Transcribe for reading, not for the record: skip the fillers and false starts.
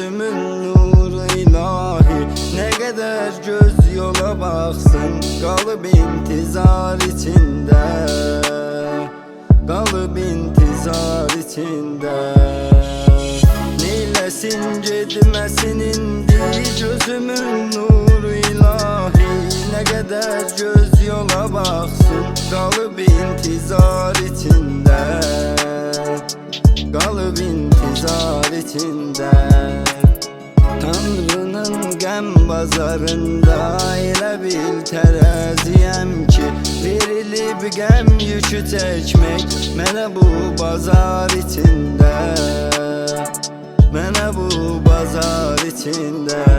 Gözümün nuru ilahi, ne kadar göz yola baksın, kalıp intizar içinde, kalıp intizar içinde. Neylesin gitmesin indi gözümün nuru ilahi, ne kadar göz yola baksın, kalıp intizar içinde, kalıp intizar içinde. Tanrı'nın gəm bazarında elə bil tərəziyəm ki, verilib gəm yükü çəkmək mənə bu bazar içində, mənə bu bazar içində.